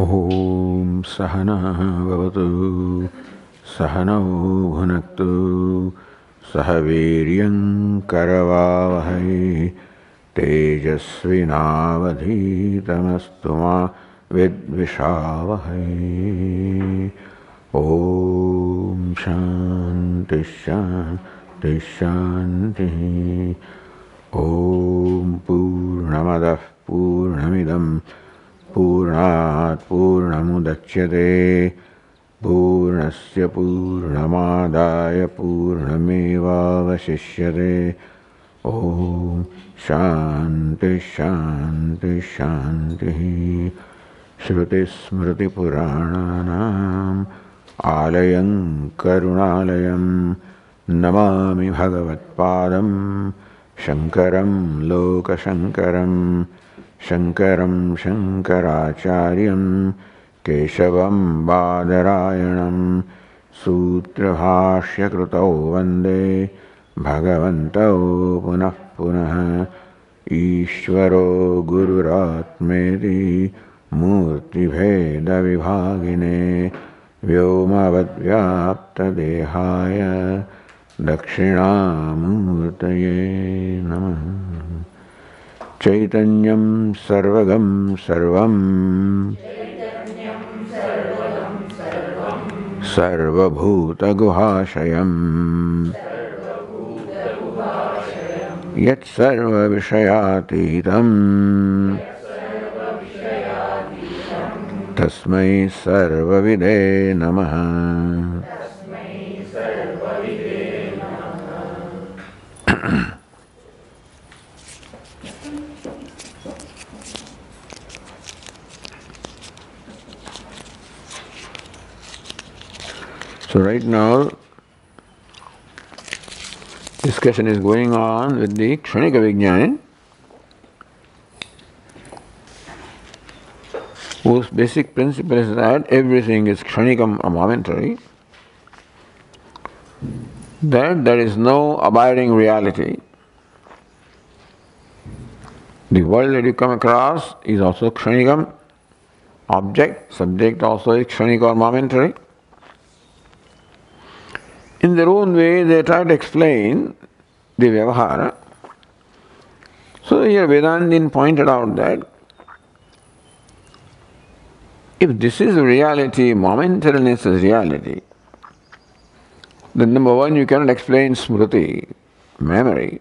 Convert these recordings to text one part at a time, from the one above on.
Om Sahana Bhavatu Sahanau Bhunaktu Sahaviryam Karavavahai Tejasvinavadhitamastu ma Vidvishavahai. Om Shanti Shanti Shanti. Om Purnamadah Purnamidam Purnat Purnamudachyate Purnasya Purnamadaya Purnamevavashishyate. Om Shanti Shanti Shanti. Shruti Smriti Purananam Alayam Karunalayam Namami Bhagavatpadam Shankaram Lokashankaram Shankaram Shankaracharyam Keshavam Badarayanam Sutrabhashya Krutau Vande Bhagavantau Punah Punah Ishvaro Gururatmeti Murti Bheda Vibhagine Vyomavadvyapta Dehaya Dakshinamurtaye Namah. Chaitanyam Sarvagam Sarvam Sarvabhuta Guhashayam Yat Sarva Vishayatitam Tasmai Sarvavide Namaha. So right now, discussion is going on with the Kshanika Vijnana, whose basic principle is that everything is Kshanikam or momentary, that there is no abiding reality. The world that you come across is also Kshanikam, object, subject also is Kshanika or momentary. In their own way, they try to explain the Vyavahara. So here Vedantin pointed out that if this is reality, momentariness is reality, then number one, you cannot explain smriti, memory.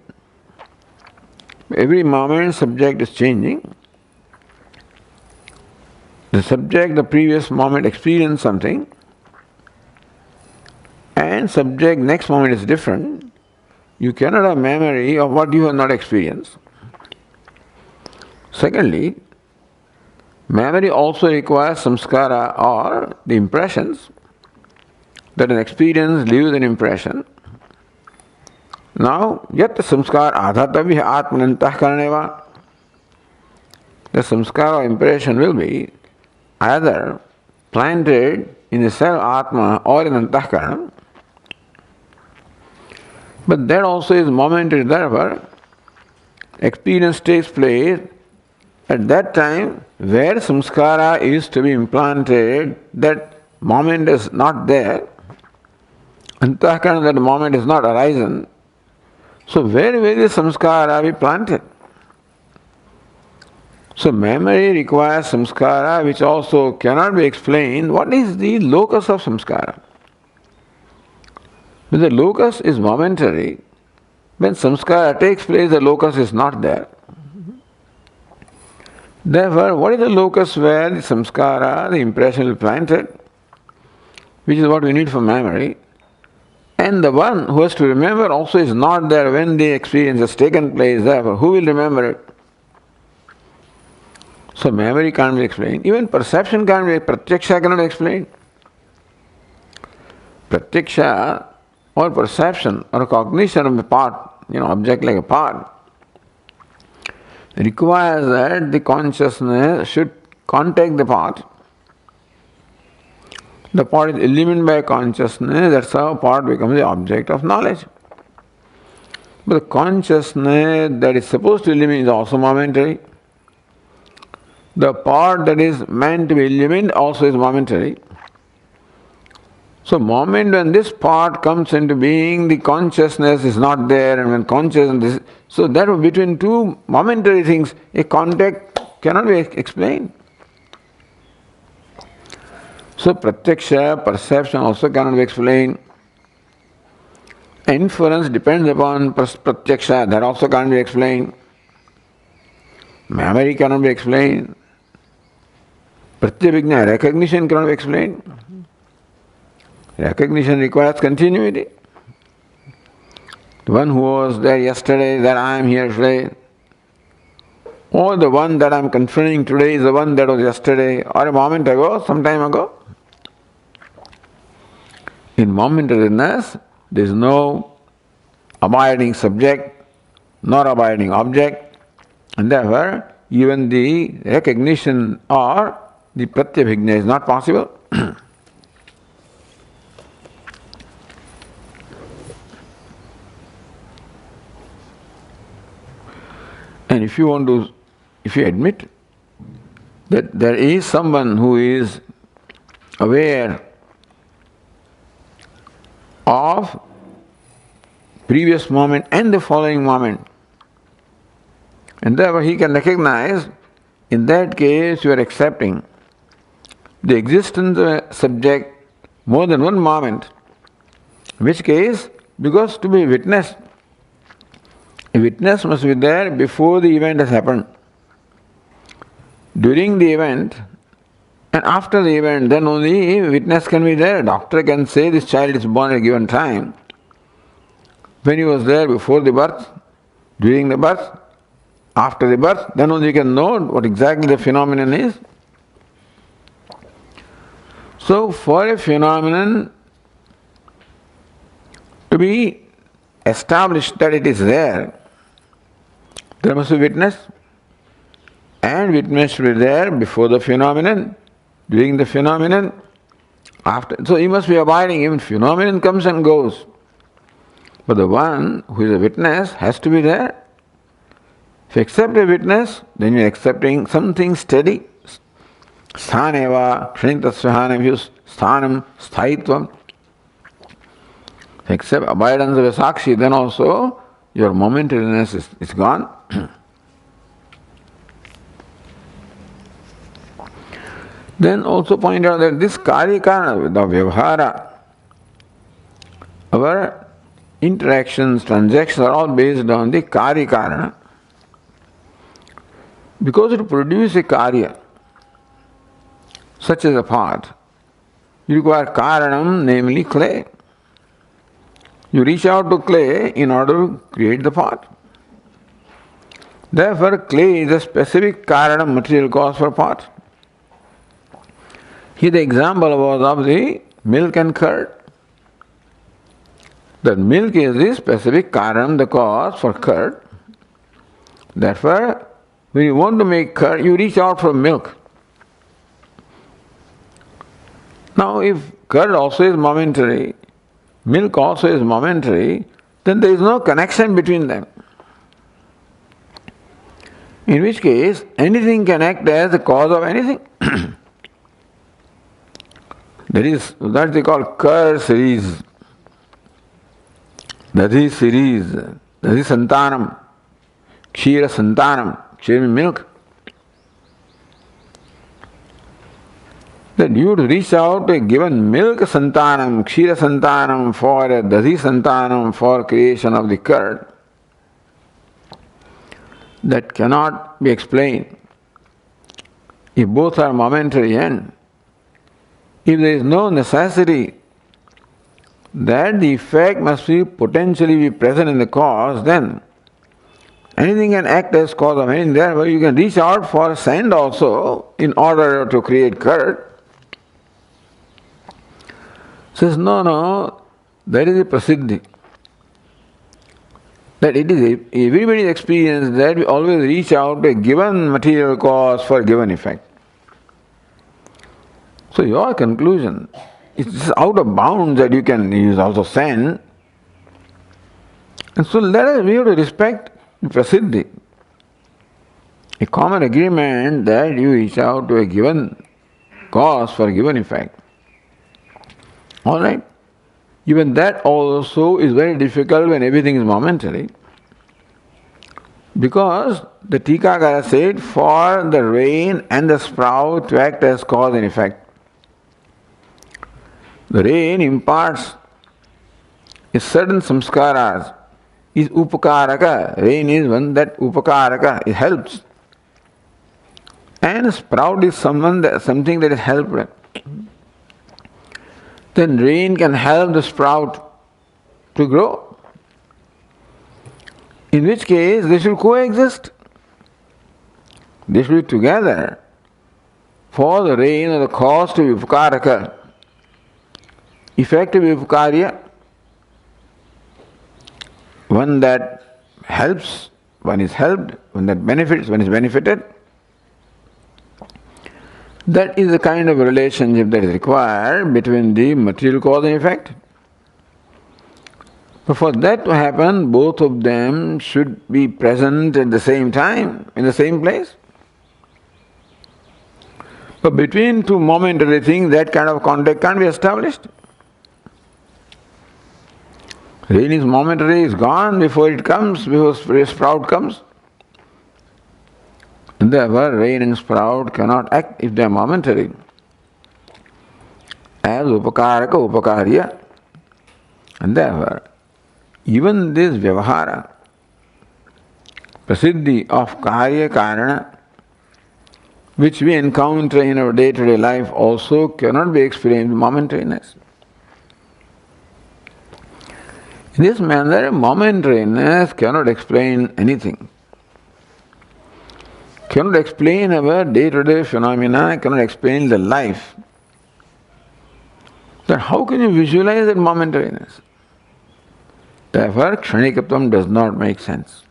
Every moment, subject is changing. The subject, the previous moment, experienced something, and subject next moment is different. You cannot have memory of what you have not experienced. Secondly, memory also requires samskara or the impressions, that an experience leaves an impression. Now, yat samskar adhatavya atmanantah karaneva. The samskara or impression will be either planted in the self atma or in antahkarana. But that also is momentary, therefore, experience takes place at that time where samskara is to be implanted, that moment is not there, antahkarana, that moment is not arisen. So where will the samskara be planted? So memory requires samskara, which also cannot be explained. What is the locus of samskara? When the locus is momentary, when samskara takes place, the locus is not there. Therefore, what is the locus where the samskara, the impression is planted, which is what we need for memory, and the one who has to remember also is not there when the experience has taken place. Therefore, who will remember it? So memory can't be explained. Even perception can't be, pratyaksha cannot explain. Pratyaksha or perception or cognition of a part, object like a part, requires that the consciousness should contact the part. The part is illumined by consciousness, that's how part becomes the object of knowledge. But the consciousness that is supposed to illuminate is also momentary. The part that is meant to be illumined also is momentary. So, moment when this part comes into being, the consciousness is not there, and when consciousness, so that between two momentary things, a contact cannot be explained. So, pratyaksha, perception also cannot be explained. Inference depends upon pratyaksha, that also can't be explained. Memory cannot be explained. Pratyabhijna, recognition cannot be explained. Recognition requires continuity. The one who was there yesterday, that I am here today, or the one that I am confronting today is the one that was yesterday, or a moment ago, some time ago. In momentariness, there is no abiding subject, nor abiding object, and therefore even the recognition or the pratyabhijna is not possible. And if you admit that there is someone who is aware of previous moment and the following moment, and therefore he can recognize, in that case you are accepting the existence of a subject more than one moment, in which case, because to be witnessed, a witness must be there before the event has happened. During the event and after the event, then only witness can be there. Doctor can say this child is born at a given time. When he was there before the birth, during the birth, after the birth, then only you can know what exactly the phenomenon is. So, for a phenomenon to be established that it is there must be witness, and witness should be there before the phenomenon, during the phenomenon, after. So he must be abiding, even phenomenon comes and goes. But the one who is a witness has to be there. If you accept a witness, then you are accepting something steady. Sthaneva, kshanitatsvahanam, sthanam, sthaitvam. If you accept abidance of a sakshi, then also your momentariness is gone. Then also point out that this karya-karana, the vyavhara, our interactions, transactions are all based on the karya-karana. Because to produce a karya, such as a pot, you require karanam, namely clay. You reach out to clay in order to create the pot. Therefore, clay is a specific karanam, material cause for pot. Here the example was of the milk and curd. The milk is the specific karanam, the cause for curd. Therefore, when you want to make curd, you reach out for milk. Now, if curd also is momentary, milk also is momentary, then there is no connection between them. In which case, anything can act as the cause of anything. That they call Kar series. Dadhi series. Dadhi santanam. Kshira santanam. Kshira means milk. That you would reach out to a given milk santanam, kshira santanam for a dadhi santanam for creation of the curd. That cannot be explained. If both are momentary and if there is no necessity that the effect must be potentially be present in the cause, then anything can act as cause of anything. Therefore, you can reach out for sand also in order to create curd. Says, no, that is a prasiddhi. That it is everybody's experience that we always reach out to a given material cause for a given effect. So your conclusion is out of bounds that you can use also sand. And so we have to respect the prasiddhi. a common agreement that you reach out to a given cause for a given effect. Alright? Even that also is very difficult when everything is momentary. Because the Tikakara said, for the rain and the sprout to act as cause and effect. The rain imparts a certain samskaras, is upakaraka. Rain is one that upakaraka, it helps. And sprout is something that is helped. Then rain can help the sprout to grow. In which case they should coexist. They should be together. For the rain or the cause to be upakaraka, effect to be upakarya, one that helps, one is helped, one that benefits, one is benefited. That is the kind of relationship that is required between the material cause and effect. But for that to happen, both of them should be present at the same time, in the same place. But between two momentary things, that kind of contact can't be established. Rain is momentary, is gone before it comes, before a sprout comes. And therefore, rain and sprout cannot act if they are momentary. As upakaraka, upakarya. And therefore, even this vyavahara, prasiddhi of karya karana, which we encounter in our day-to-day life, also cannot be experienced with momentariness. In this manner, momentariness cannot explain anything. Cannot explain our day-to-day phenomena, cannot explain the life. Then how can you visualize that momentariness? Therefore, kshanikatvam does not make sense.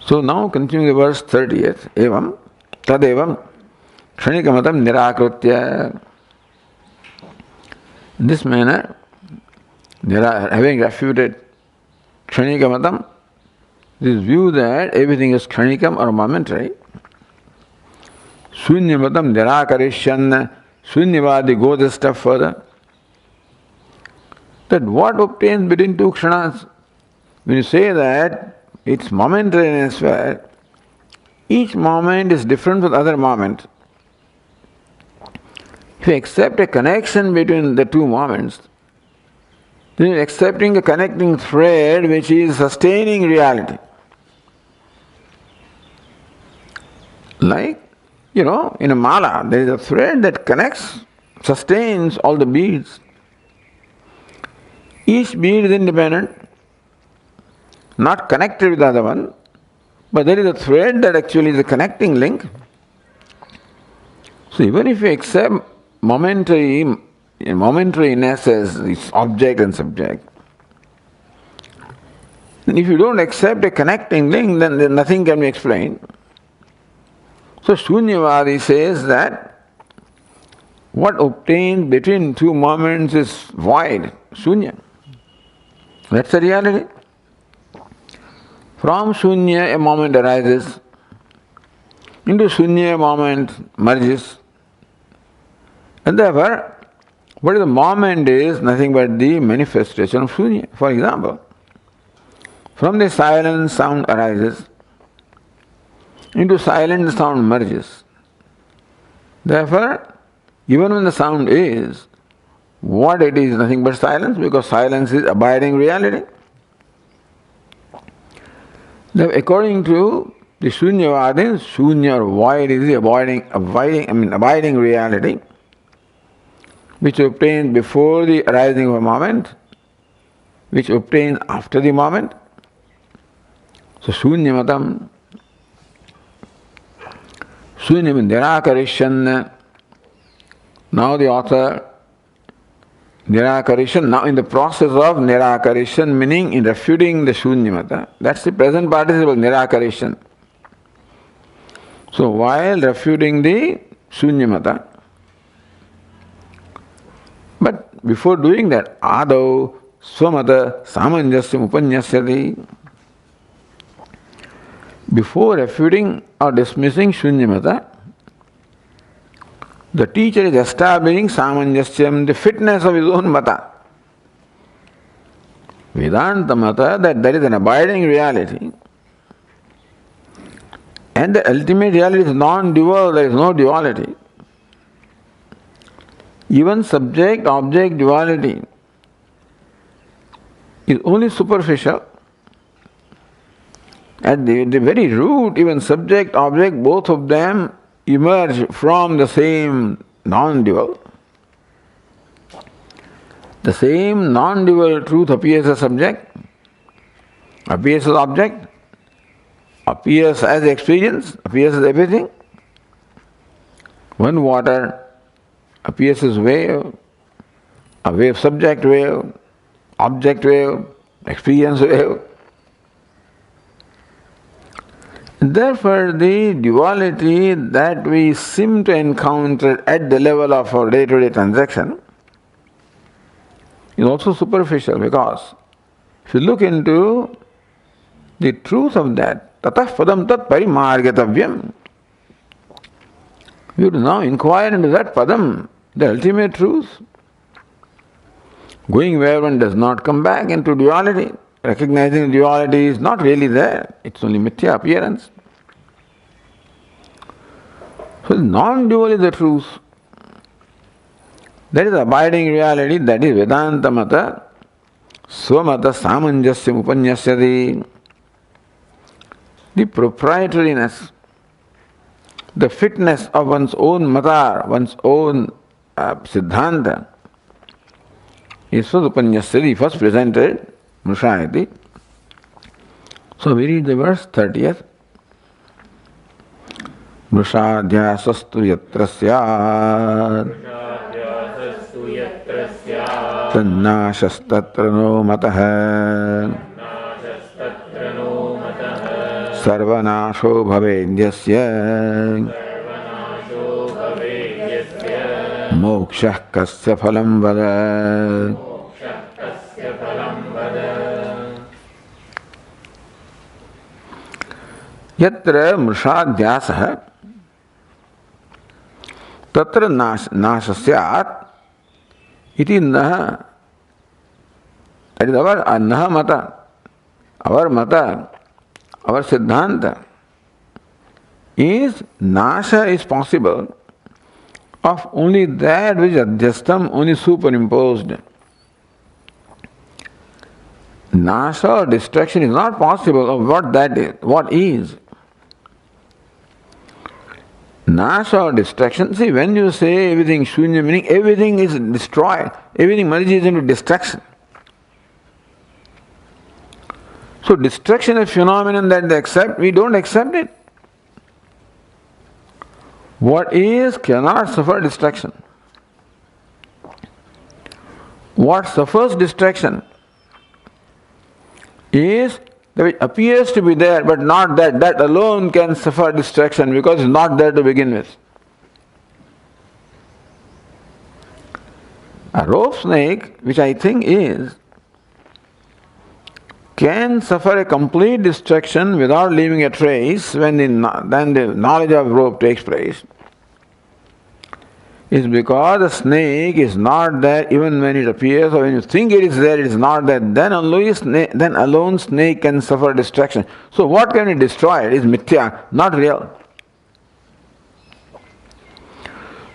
So now continuing the verse 30th, evam, tadevam, kshanikamatam nirakrutya. In this manner, having refuted kshanikamatam, this view that everything is kshanikam or momentary, sunyamatam nirakarishan, sunyavadi goes a step further. That what obtains between two kshanas? When you say that it's momentariness where each moment is different from the other moment, if you accept a connection between the two moments, then you're accepting a connecting thread which is sustaining reality. Like, in a mala, there is a thread that connects, sustains all the beads. Each bead is independent, not connected with the other one, but there is a thread that actually is a connecting link. So even if you accept momentariness as its object and subject, and if you don't accept a connecting link, then nothing can be explained. So Shunyavadi says that what obtains between two moments is void, shunya. That's the reality. From shunya a moment arises, into shunya a moment merges. And therefore, what is the moment is nothing but the manifestation of shunya. For example, from the silence sound arises, into silence sound merges. Therefore, even when the sound is, what it is nothing but silence, because silence is abiding reality. Now, according to the Shunyavadins, Shunya or void is the abiding reality, which obtains before the arising of a moment, which obtains after the moment. So Shunyamatam, Shunyam Nirakarishan. Now the author, Nirakarishan, now in the process of Nirakarishan, meaning in refuting the Shunyamata. That's the present participle, Nirakarishan. So while refuting the Shunyamata, but before doing that, Adau Swamata Samanjasyam Upanyasyati. Before refuting or dismissing Shunyamata, the teacher is establishing Samanjasyam, the fitness of his own mata. Vedanta mata, that there is an abiding reality, and the ultimate reality is non-dual, there is no duality. Even subject-object duality is only superficial. At the very root, even subject-object, both of them emerge from the same non-dual. The same non-dual truth appears as subject, appears as object, appears as experience, appears as everything. One water appears as wave, a wave subject wave, object wave, experience wave. Therefore, the duality that we seem to encounter at the level of our day-to-day transaction is also superficial, because if you look into the truth of that, tatah padam tat parimargatavyam, you have to now inquire into that padam, the ultimate truth. Going where one does not come back into duality, recognizing duality is not really there, it's only mithya appearance. So non-dual is the truth. That is abiding reality, that is Vedanta mata, swamata samanjasyam upanyasyati. The proprietariness, the fitness of one's own mata, one's own siddhanta, is so upanyasyati, first presented, mrushayati. So we read the verse 30th. Mrushadhyasastu yatra syat tannashastatra no matah sarvanasho bhavedyasya mokshah kasya phalam vada. Yatra mrushadhyasah tatra nashasyat iti naha. That is our naha mata, our siddhanta is nasha is possible of only that which is adhyastam, only superimposed. Nasha or destruction is not possible of what that is, what is. Nasha or destruction, see, when you say everything shunya, meaning everything is destroyed, everything merges into destruction. So destruction is a phenomenon that they accept, we don't accept it. What is cannot suffer destruction. What suffers destruction is that it appears to be there but not that. That alone can suffer destruction because it's not there to begin with. A rope snake, which I think is, can suffer a complete destruction without leaving a trace when the knowledge of rope takes place. Is because the snake is not there even when it appears, or when you think it is there, it is not there. Then alone snake can suffer destruction. So what can be destroyed is mithya, not real.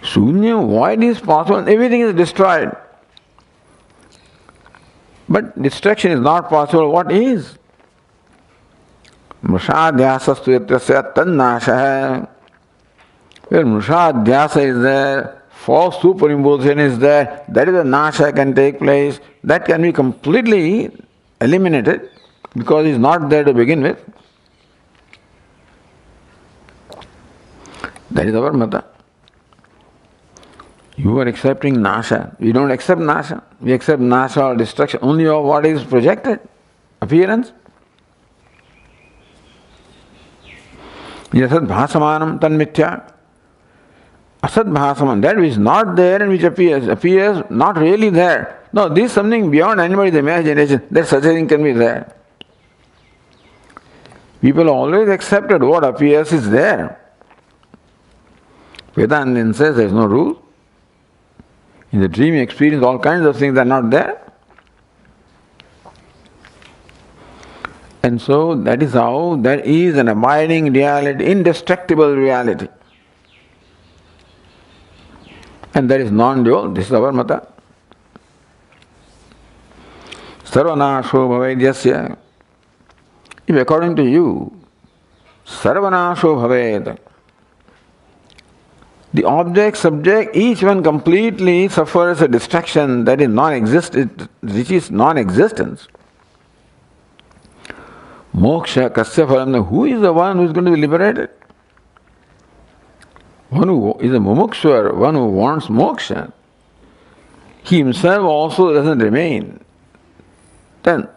Shunya, void is possible, everything is destroyed. But destruction is not possible. What is? Mrushadhyasastu yatrasya tannasha. Where mrushadhyasa is there, false superimposition is there, that is a nasha can take place, that can be completely eliminated because it is not there to begin with. That is our mata. You are accepting nasha. We don't accept nasha. We accept nasha or destruction only of what is projected, appearance. Yasad bhasamanam tan mithya. Asad bhasaman, that which is not there and which appears not really there. No, this is something beyond anybody's imagination, that such a thing can be there. People always accepted what appears is there. Vedanta says there is no rule. In the dream experience, all kinds of things are not there. And so that is how there is an abiding reality, indestructible reality. And that is non-dual. This is our mata. Sarvanasho bhavedyasya. If according to you, sarvanasho bhaved, the object, subject, each one completely suffers a destruction that is non-existent, which is non-existence. Moksha kasya phalam, who is the one who is going to be liberated? One who is a mumukshvar, one who wants moksha, he himself also doesn't remain. Then,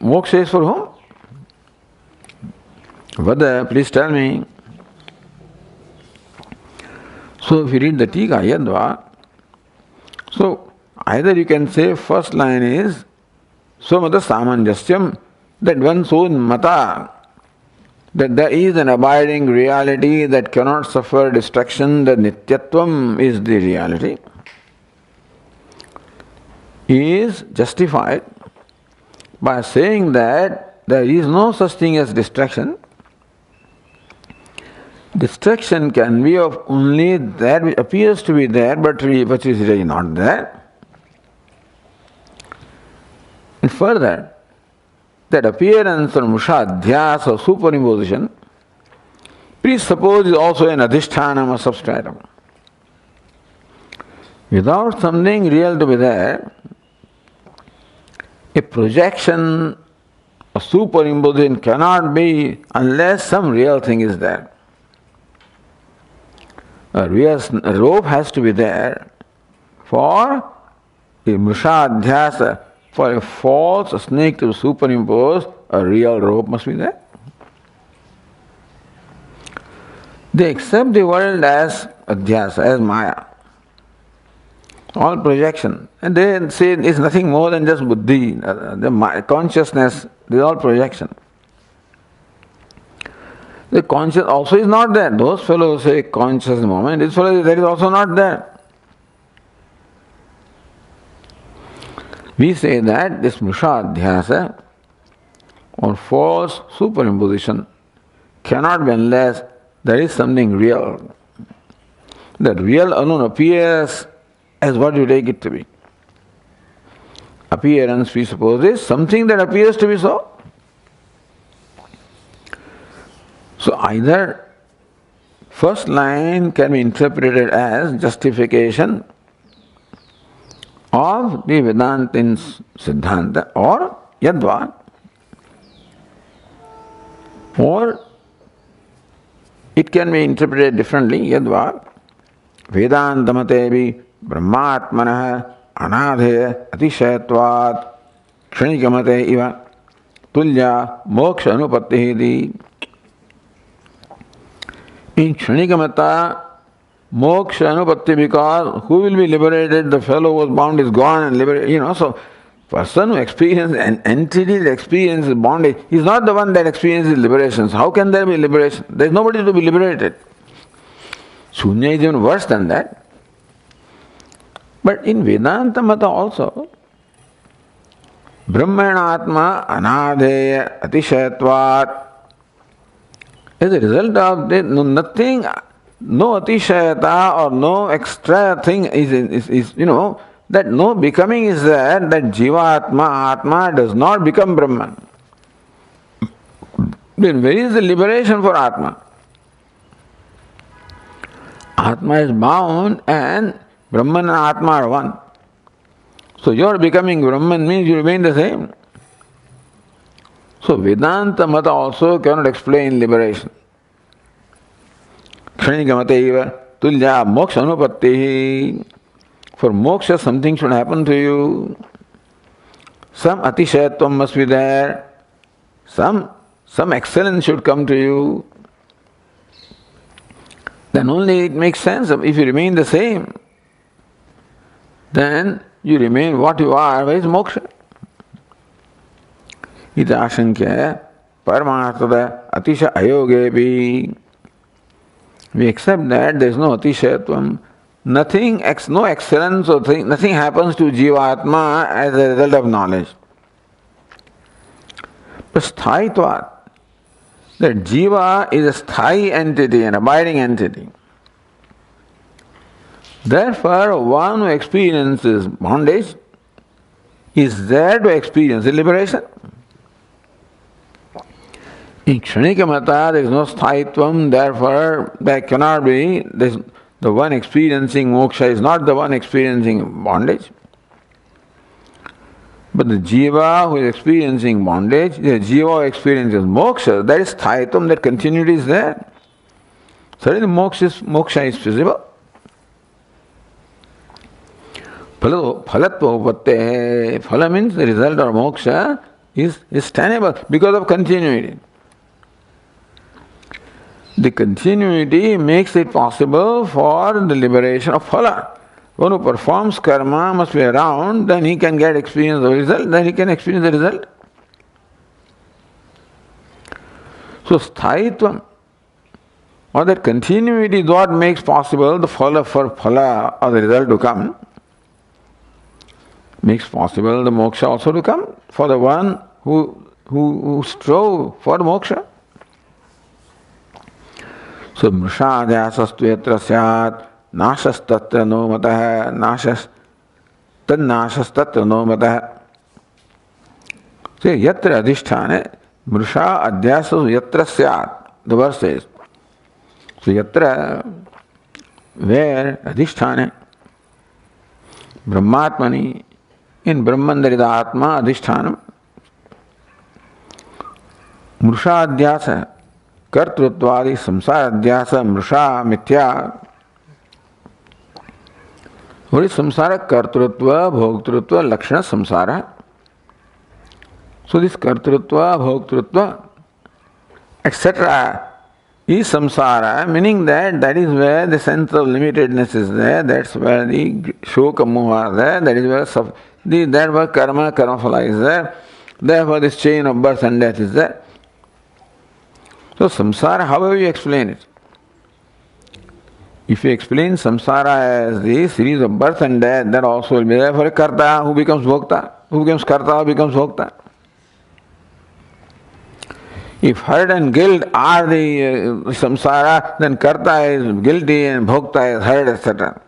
moksha is for whom? Vada, please tell me. So if you read the Tika, Yadva, so either you can say first line is Swamata Samanjasyam, that one's own mata, that there is an abiding reality that cannot suffer destruction, that Nityatvam is the reality, is justified by saying that there is no such thing as destruction. Destruction can be of only that which appears to be there, but which is really not there. And further, that appearance or mushadhyas or superimposition presupposes also an adhishthanam or substratum. Without something real to be there, a projection or superimposition cannot be unless some real thing is there. A rope has to be there for a mushadhyasa, for a false snake to superimpose, a real rope must be there. They accept the world as adhyasa, as maya, all projection. And they say it's nothing more than just buddhi, the consciousness, this is all projection. The conscious also is not there. Those fellows say conscious moment, this fellow that is also not there. We say that this mushadhyasa or false superimposition cannot be unless there is something real. That real alone appears as what you take it to be. Appearance presupposes something that appears to be so. So either first line can be interpreted as justification of the Vedantin's Siddhanta or Yadva, or it can be interpreted differently, Yadva, Vedantamate Brahmatmanah Anadhe Atishayatvat Kshanikamate Iva Tulya Moksha Anupattihidi. In Kshanikamata, moksha anupatti, because who will be liberated? The fellow who was bound is gone and liberated. So person who experiences an entity that experiences bondage, he is not the one that experiences liberations. How can there be liberation? There is nobody to be liberated. Shunya is even worse than that. But in Vedanta Mata also, Brahmanatma Anadheya Atishayatvat. As a result of this, nothing, no atishayata or no extra thing is that no becoming is there, that Jivatma, Atma does not become Brahman. Then where is the liberation for Atma? Atma is bound and Brahman and Atma are one. So your becoming Brahman means you remain the same. So Vedanta Mata also cannot explain liberation. Kshanikamate eva tulya moksha anupattihi. For moksha something should happen to you. Some atishayatvam must be there. Some excellence should come to you. Then only it makes sense. If you remain the same, then you remain what you are. Where is moksha? Ita ashankya Paramarthada Atisha Ayogepi. We accept that there is no Atishayatvam. Nothing, no excellence or thing, nothing happens to Jivatma as a result of knowledge. But Sthaitvat, that Jiva is a Sthai entity, an abiding entity. Therefore, one who experiences bondage is there to experience the liberation. In Kshanika Mata, there is no Sthaitvam, therefore there cannot be, the one experiencing moksha is not the one experiencing bondage. But the Jiva who is experiencing bondage, the Jiva who experiences moksha, that is Sthaitvam, that continuity is there. Certainly moksha is feasible. Phalatva upatte, phala means the result of moksha is tenable because of continuity. The continuity makes it possible for the liberation of phala. One who performs karma must be around, then he can get experience the result, then he can experience the result. So sthaitvam, or that continuity is what makes possible the phala for phala or the result to come. Makes possible the moksha also to come for the one who strove for moksha. So mrishadyasastu yatra syat nashas tatra no matah nashas tad nashas tatra no matah. So yatra adhisthane mrisha adhyasastu yatra syat, the verse says. So yatra, where adhisthane brahmatmani, in Brahman there is Atma, Adhishthanam. Mrusha Adhyasa, Kartrutvadi, Samsara Adhyasa, Mrusha, Mithya. What is Samsara? Kartrutva, Bhoktrutva, Lakshana, Samsara. So this Kartrutva, Bhoktrutva, etc. is Samsara, meaning that is where the sense of limitedness is there, that's where the Shoka Moha is there, that is where therefore karma phala is there, therefore this chain of birth and death is there. So samsara, however you explain it. If you explain samsara as the series of birth and death, that also will be there for a karta who becomes bhokta, who becomes karta, who becomes bhokta. If hurt and guilt are the samsara, then karta is guilty and bhokta is hurt, etc.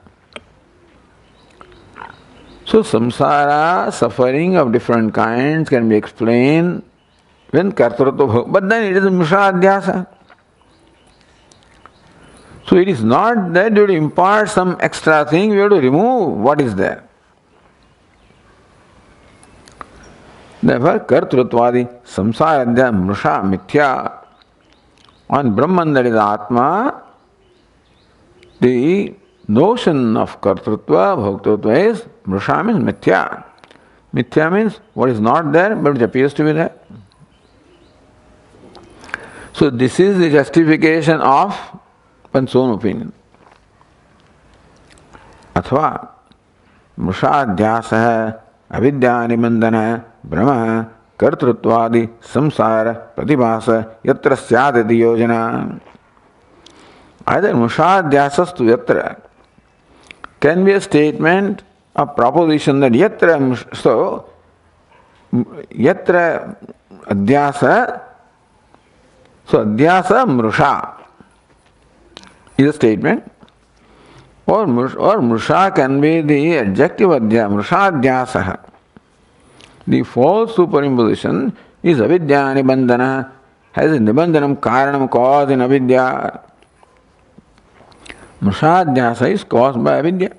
So samsara, suffering of different kinds can be explained when kartrutva bhokta, but then it is mrisha adhyasa. So it is not that you have to impart some extra thing, you have to remove what is there. Therefore, kartrutvadi, samsara adhya, mrisha, mithya. On Brahman, that is Atma, the notion of kartrutva, bhoktrutva is mrisha means mithya. Mithya means what is not there but which appears to be there. So this is the justification of one's own opinion. Athva mrisha adhyasa avidya nibandhana brahma kartrutvadi samsara pratibhasa yatra syadati yojana. Either mrisha adhyasastu yatra can be a statement, a proposition that yatra, so yatra adhyasa, so adhyasa mrisha is a statement, or mrisha can be the adjective adhyasa, mrisha adhyasa. The false superimposition is avidya nibandhana, has a nibandhanam karanam, cause in avidya. Mrisha adhyasa is caused by avidya.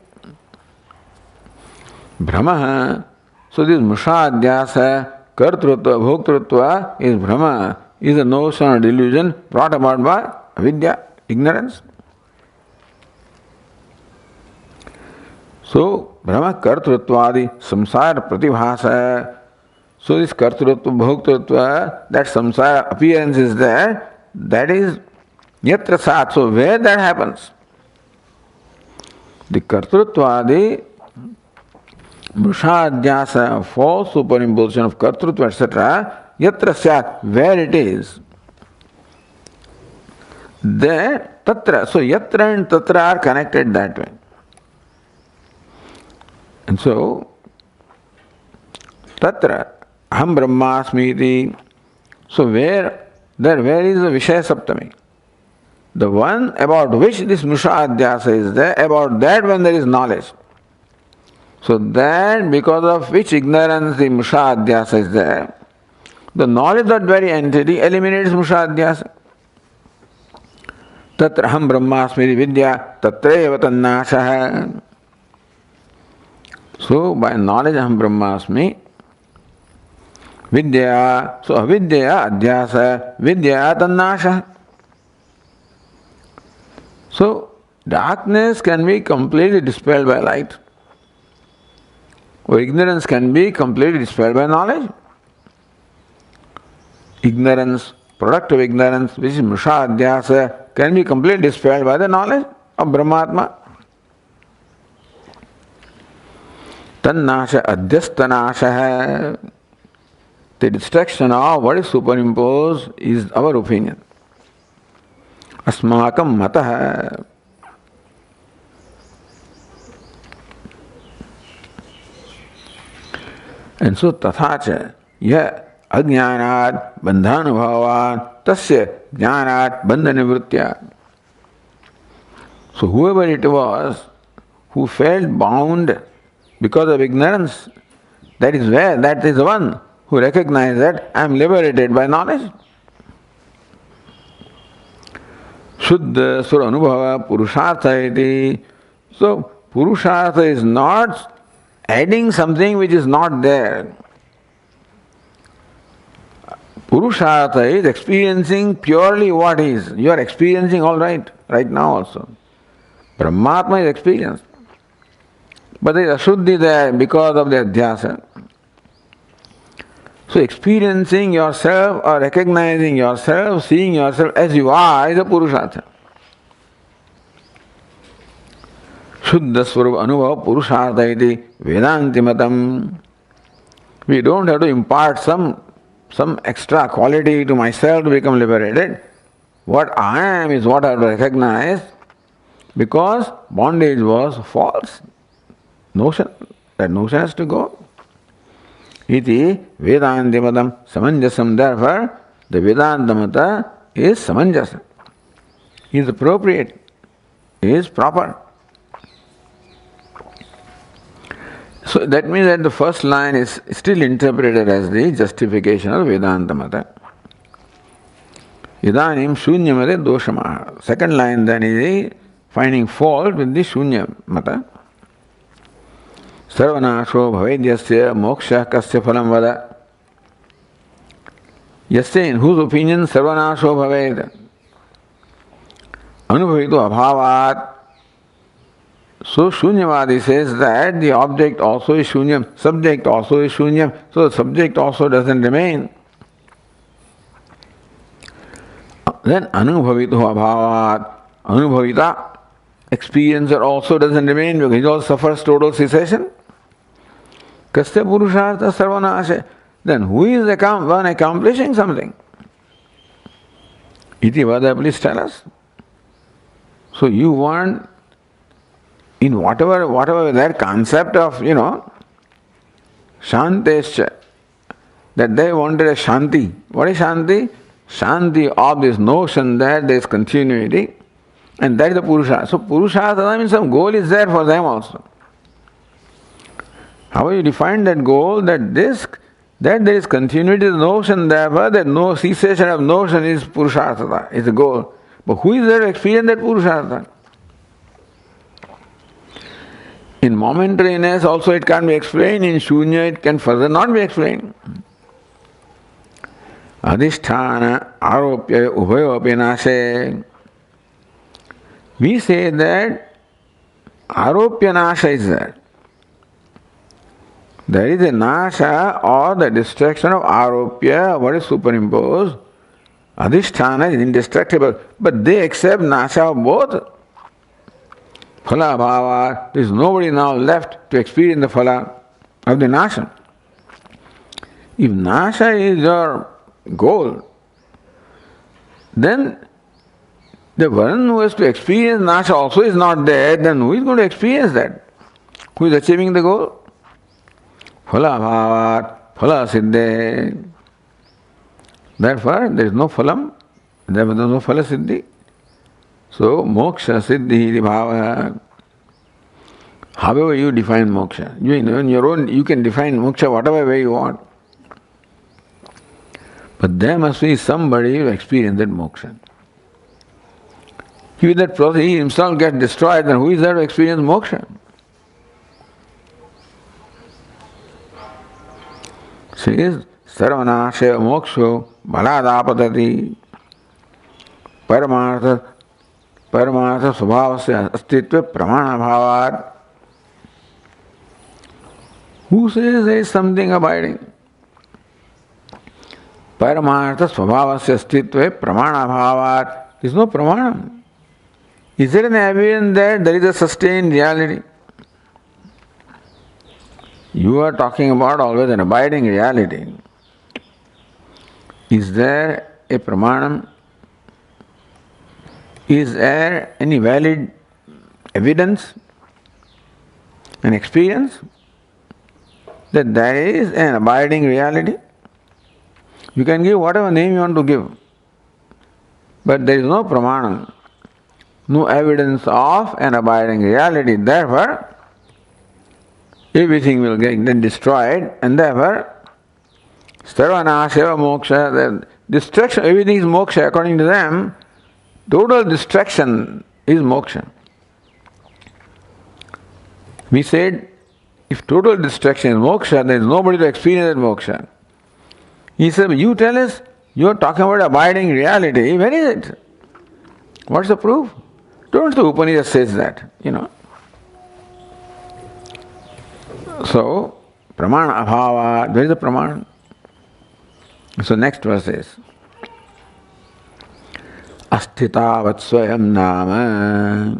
Brahma, so this mrisha adhyasa, kartrutva, bhoktrutva is Brahma, is a notion or delusion brought about by avidya, ignorance. So, Brahma kartrutvadi samsara pratibhasa. So this kartrutva, bhoktrutva, that samsara appearance is there, that is yatra sat. So where that happens? The kartrutvadi, mrisha adhyasa, false superimposition of kartrutva, etc., yatra syat, where it is. There, tatra. So yatra and tatra are connected that way. And so, tatra, aham brahmasmi iti. So where is the Vishaya Saptami? The one about which this Musha Adhyasa is there, about that when there is knowledge. So that because of which ignorance the Musha Adhyasa is there, the knowledge of that very entity eliminates Musha Adhyasa. Tatra aham brahmasmi vidya tatreva tannashaha. So by knowledge aham brahmasmi vidya, so avidya adhyasa, vidya tannashaha. So darkness can be completely dispelled by light, or ignorance can be completely dispelled by knowledge. Ignorance, product of ignorance, which is Musha Adhyasa, can be completely dispelled by the knowledge of Brahmatma. Tannasha adhyastanasha. The destruction of what is superimposed is our opinion. Asmakam mataha. And so tathacha, yah ajnanat bandhanubhavan tasya jnanat bandhanivritya. So whoever it was who felt bound because of ignorance, that is the one who recognized that I am liberated by knowledge. Shuddha Sura Anubhava Purushartha iti. So Purushartha is not adding something which is not there. Purushartha is experiencing purely what is. You are experiencing all right now also. Brahmatma is experienced. But there is Ashuddhi there because of the Adhyasa. So experiencing yourself or recognizing yourself, seeing yourself as you are is a Purushartha. Shuddha Swarupa Anubhava Purushartha iti Vedanti Matam. We don't have to impart some extra quality to myself to become liberated. What I am is what I have to recognize, because bondage was false. Notion. That notion has to go. Iti Vedanti Matam Samanjasam. Therefore, the Vedanta Mata is Samanjasa, is appropriate, is proper. So that means that the first line is still interpreted as the justification of Vedanta Mata. Idanim Shunyamate Doshamaha. Second line then is the finding fault with the Shunya Mata. Sarvanasho bhavedyasya moksha kasya phalam vada. Yasya, in whose opinion sarvanasho bhaved? Anubhavito abhavat. So Shunyavadi says that the object also is Shunyam, subject also is Shunyam, so the subject also doesn't remain. Then Anubhavito abhavat. Anubhavita, experiencer, also doesn't remain because he also suffers total cessation. Kasya Purushartha Sarvanasha. Then who is the one accomplishing something? Iti Vada, please tell us. So you want, in whatever that concept of, Shantescha, that they wanted a Shanti. What is Shanti? Shanti of this notion that there is continuity, and that is the Purushartha. So Purushartha means some goal is there for them also. How you define that goal? That there is continuity, the notion, therefore that no cessation of notion is Purushartha, is the goal. But who is there to experience that Purushartha? In momentariness also it can't be explained, in Shunya it can further not be explained. Adhisthana aropya ubhayo api nashe. We say that aropya nasha is there. There is a nasha or the destruction of aropya, what is superimposed. Adhisthana is indestructible, but they accept nasha of both. Phala bhava, there is nobody now left to experience the phala of the nasha. If Nasha is your goal, then the one who has to experience Nasha also is not there, then who is going to experience that? Who is achieving the goal? Phala bhavat, phala siddhe. Therefore, there is no phalam, therefore there is no phala siddhi. So, moksha siddhi iti bhava. However you define moksha, in your own, you can define moksha whatever way you want. But there must be somebody who experiences that moksha. If that process he himself gets destroyed, then who is there to experience moksha? Says, sarvanasya moksho baladapatati paramartha svabhasya astitva pramana bhavat. Who says there is something abiding? Paramartha svabhavasya astitva pramana bhavat. There is no pramana. Is there an evidence that there is a sustained reality? You are talking about always an abiding reality. Is there a pramanam? Is there any valid evidence, an experience that there is an abiding reality? You can give whatever name you want to give, but there is no pramanam, no evidence of an abiding reality. Therefore, everything will get then destroyed, and therefore, sarvanasya moksha, the destruction, everything is moksha according to them. Total destruction is moksha. We said, if total destruction is moksha, there is nobody to experience that moksha. He said, you tell us, you are talking about abiding reality. Where is it? What's the proof? Don't the Upanishad says that, So, pramana abhava, where is the pramana? So next verse is, Asthitavat swayam nama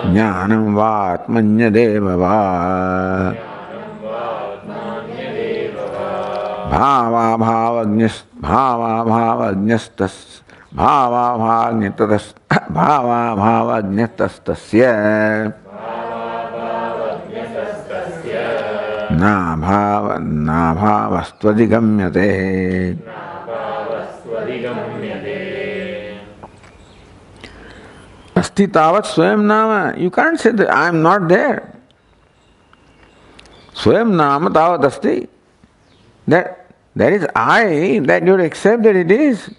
jnanam vatmanya devava bhavajñastasya na bhavastvadigamyate. Asti tavat swayam nama. You can't say that I am not there. Swayam nama tavat asti. That is I, that you accept that it is.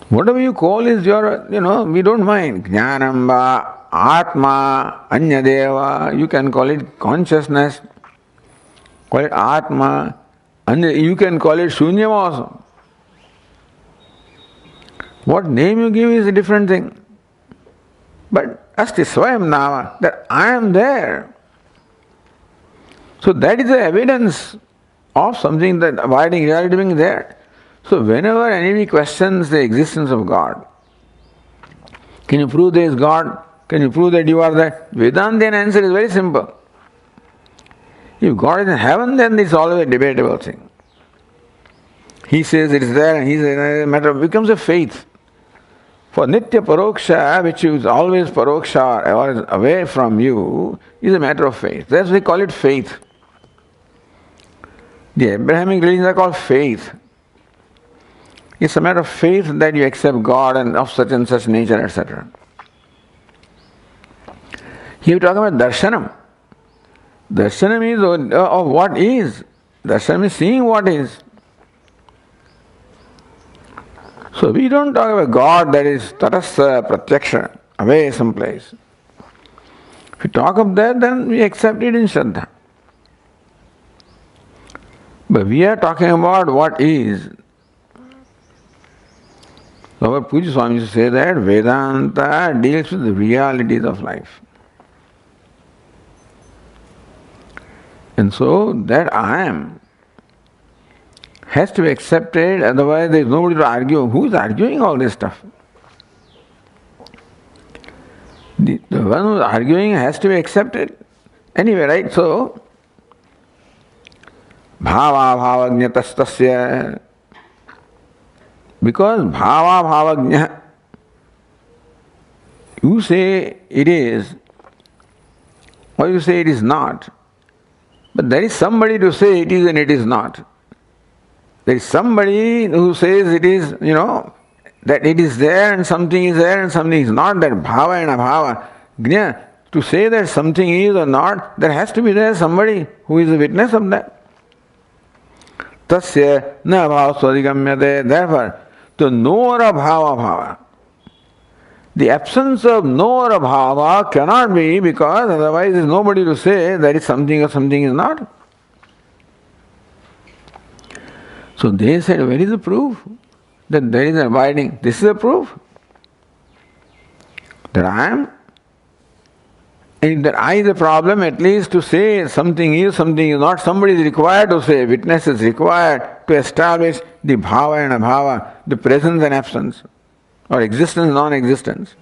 Whatever you call is your, we don't mind. Jnanam va, Atma, Anyadeva, you can call it consciousness, call it Atma, you can call it Shunyam also. What name you give is a different thing. But Asti Swayam Nama, that I am there. So that is the evidence of something that abiding reality being there. So whenever anybody questions the existence of God, can you prove there is God? Can you prove that you are there? Vedantian answer is very simple. If God is in heaven, then it's always a debatable thing. He says it is there, and he says it becomes a faith. For Nitya Paroksha, which is always Paroksha or is away from you, is a matter of faith. That's why we call it faith. The Abrahamic religions are called faith. It's a matter of faith that you accept God and of such and such nature, etc. Here we talk about darshanam. Darshanam is of what is. Darshanam is seeing what is. So we don't talk about God that is tatassa, pratyaksha, away someplace. If we talk of that, then we accept it in Shraddha. But we are talking about what is. Our Puja Swami used to say that Vedanta deals with the realities of life. And so that I am has to be accepted, otherwise there is nobody to argue. Who is arguing all this stuff? The one who is arguing has to be accepted. Anyway, right? So, bhava bhavagnatastasya. Because bhava bhavagnya, you say it is, or you say it is not. But there is somebody to say it is and it is not. There is somebody who says it is, that it is there and something is there and something is not. That bhava and abhava. Gnya, to say that something is or not, there has to be there somebody who is a witness of that. Tasya na abhava swadigamyate. Therefore, the knower of bhava. The absence of knower of bhava cannot be, because otherwise there is nobody to say there is something or something is not. So they said, where is the proof that there is an abiding? This is the proof that I am. And if that I is the problem, at least to say something is, something is not, somebody is required to say, witness is required to establish the bhava and abhava, the presence and absence, or existence, non-existence.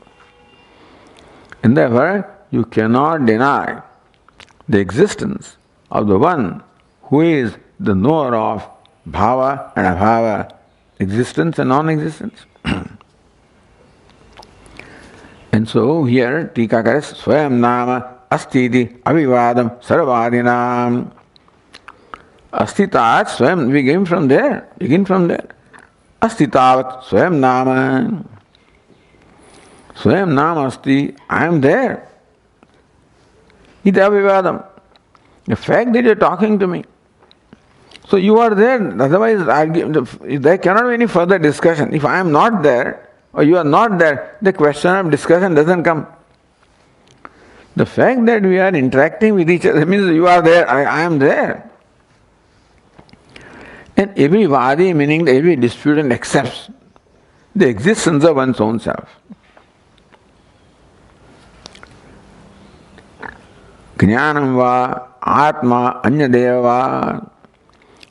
And therefore, you cannot deny the existence of the one who is the knower of bhava and abhava, existence and non-existence. And so here, Tikakaras, Swayam Nama Astiti Avivadam Sarvadinam. Astitat Swayam, we begin from there. Astitavat Swayam Nama. Swayam Nama Asti, I am there. Iti Avivadam. The fact that you are talking to me. So you are there, otherwise there cannot be any further discussion. If I am not there, or you are not there, the question of discussion doesn't come. The fact that we are interacting with each other means you are there, I am there. And every vadi, meaning every disputant, accepts the existence of one's own self. Jnanam va atma anyadeva va.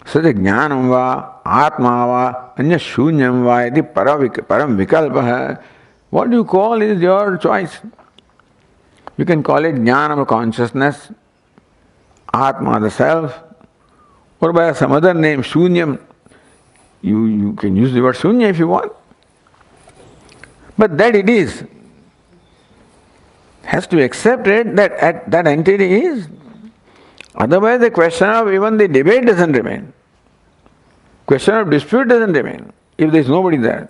Sati jnanam va atma va anya shunyam va iti param vikalpa. What you call is your choice. You can call it jnana, consciousness, atma, the self, or by some other name, shunyam. You can use the word shunya if you want. But that it is. Has to be accepted that that entity is. Otherwise the question of even the debate doesn't remain. Question of dispute doesn't remain if there is nobody there.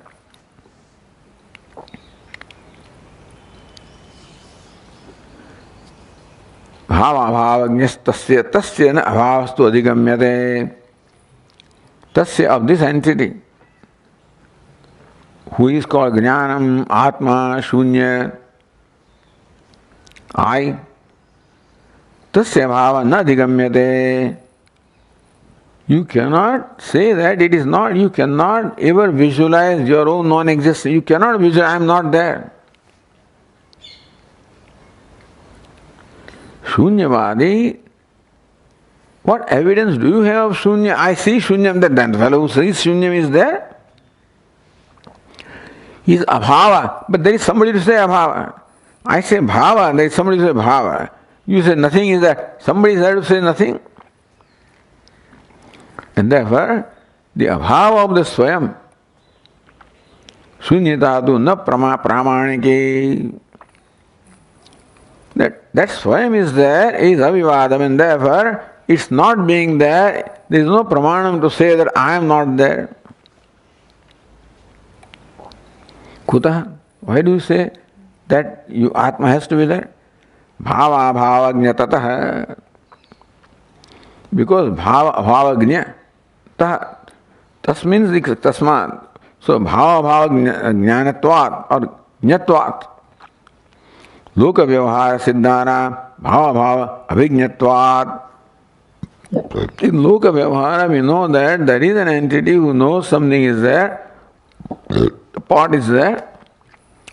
Bhava bhavagnyastasya tasya na abhavastu adhigamyate. Tasya, of this entity, who is called Jnanam, Atma, Shunya, I, tasya bhava na adhigamyate. You cannot say that it is not, you cannot ever visualize your own non-existence. You cannot visualize, I am not there. Shunyavadi, what evidence do you have of Shunya? I see Shunyam, that fellow who says Shunyam is there. He is abhava, but there is somebody to say abhava. I say bhava, there is somebody to say bhava. You say nothing is there, somebody is there to say nothing. And therefore, the abhava of the Swayam, Shunyatadu na pramanike. That Swayam is there, is avivadam, and therefore it's not being there, there is no pramanam to say that I am not there. Kutah? Why do you say that Atma has to be there? Bhava bhavagnyatataha. Because bhavagnya, tas means tasmat. So bhava jnanatvat or jnatvat. Loka vyavahara siddhara bhava abhignatvat. In Loka vyavahara we know that there is an entity who knows something is there. The pot is there.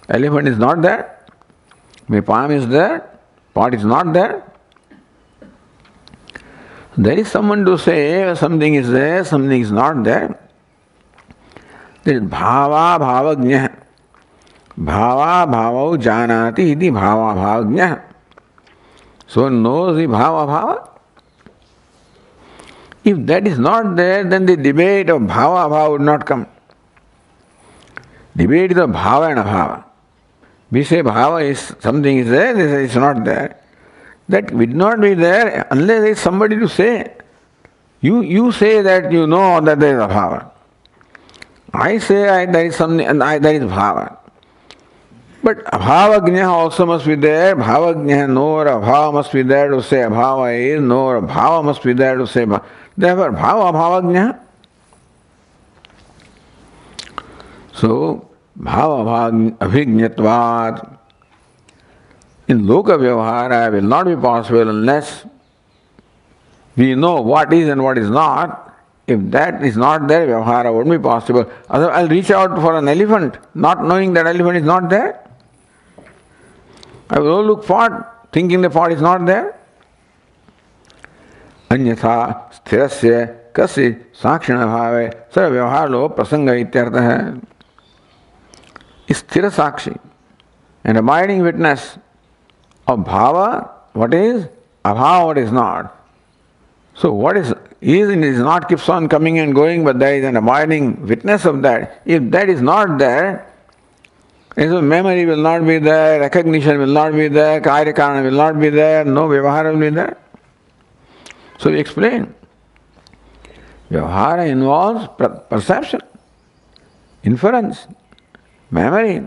Elephant is not there. My palm is there. Pot is not there. There is someone to say something is there, something is not there. There is bhava bhavagnya. Bhava bhavau janati iti bhava bhavagnya. So one knows the bhava bhava. If that is not there, then the debate of bhava bhava would not come. Debate is of bhava and abhava. We say bhava is something is there, they say it's not there. That would not be there unless there is somebody to say. You say that you know that there is abhava. I say there is something and there is bhava. But abhavagnya also must be there. Bhavagnya nor abhava must be there to say abhava is, nor bhava must be there to say bhava. Therefore, bhava abhavagnya. So, bhava abhignatvat. In loka vyavahara will not be possible unless we know what is and what is not. If that is not there, vyavahara won't be possible. Otherwise, I'll reach out for an elephant, not knowing that elephant is not there. I will look for it, thinking the pot is not there. Anyatha sthirasya kasi sakshina bhave sarva vyavaharo prasanga ityartha hai. Sthira sakshi, an abiding witness of bhava, what is, abhava, what is not. So what is and is not keeps on coming and going, but there is an abiding witness of that. If that is not there, so memory will not be there, recognition will not be there, karya karana will not be there, no vyavahara will be there. So we explain. Vyavahara involves perception, inference, memory,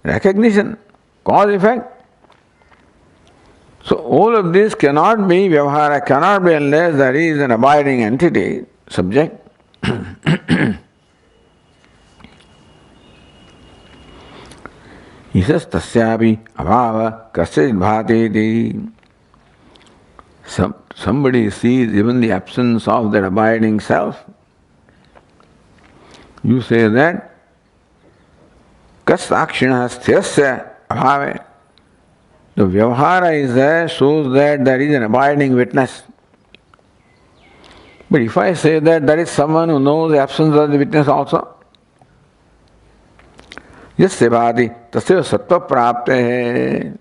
recognition, cause effect. So all of this cannot be vyavahara, cannot be unless there is an abiding entity, subject. He says, tasyapi abhava kasyajit bhateti. Somebody sees even the absence of that abiding self. You say that kasakshina sthirasya abhave. The vyavahara is there, shows that there is an abiding witness. But if I say that there is someone who knows the absence of the witness also, yasya bhati tasya sattva prapte.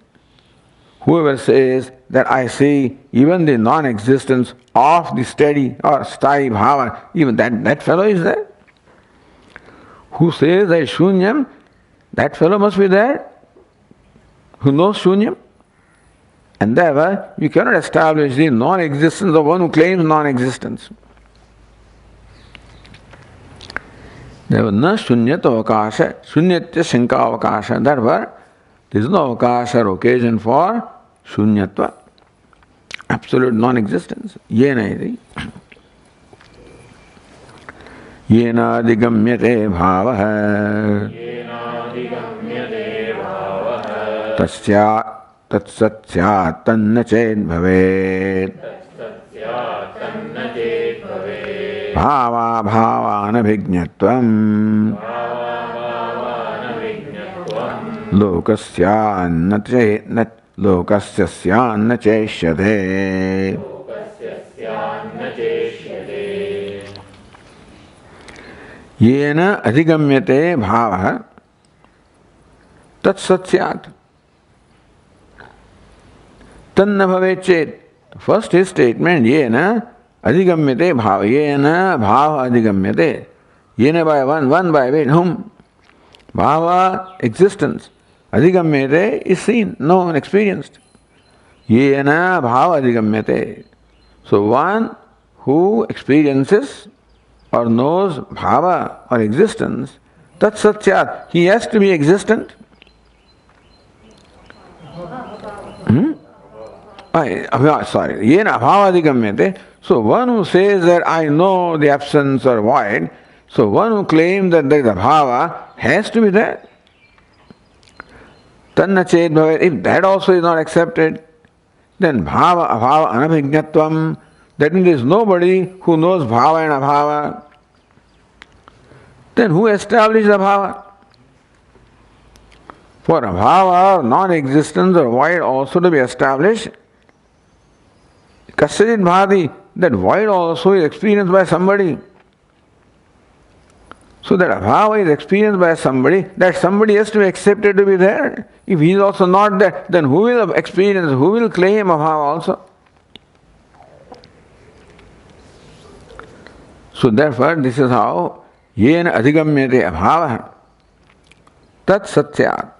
Whoever says that I see even the non-existence of the steady or sthayi bhava, even that fellow is there. Who says that shunyam, that fellow must be there. Who knows shunyam? And therefore, you cannot establish the non-existence of one who claims non-existence. Therefore, na shunyata avakasha, shunyatya shanka avakasha. Therefore, there is no avakasha or occasion for shunyatva, absolute non-existence. Yena iti. Yena digamyate bhavaha. Tasya tatsatya tanna ched bhavet. Bhava bhava anabhignatvam. Lokasya lokasya cheshyate. Yena adhigamyate bhava tatsatyat tanna bhavet chet. First his statement, yena adhigamyate bhava, yena bhava adhigamyate. Yena by one by whom? Bhava, existence. Adhigamyate is seen, known, experienced. Yena bhava adhigamyate. So one who experiences or knows bhava or existence, tat satyat, he has to be existent. Sorry, yena bhava adhigamyate. So one who says that I know the absence or void, so one who claims that there is a bhava has to be there. Tanna ched bhavet. If that also is not accepted, then bhava abhava anabhignatvam. That means there is nobody who knows bhava and abhava. Then who established the bhava? For abhava, non-existence or void also to be established, kasyajit bhati, that void also is experienced by somebody. So that abhava is experienced by somebody, that somebody has to be accepted to be there. If he is also not there, then who will experience, who will claim abhava also? So therefore, this is how yena adhigamyate abhava tat satyat.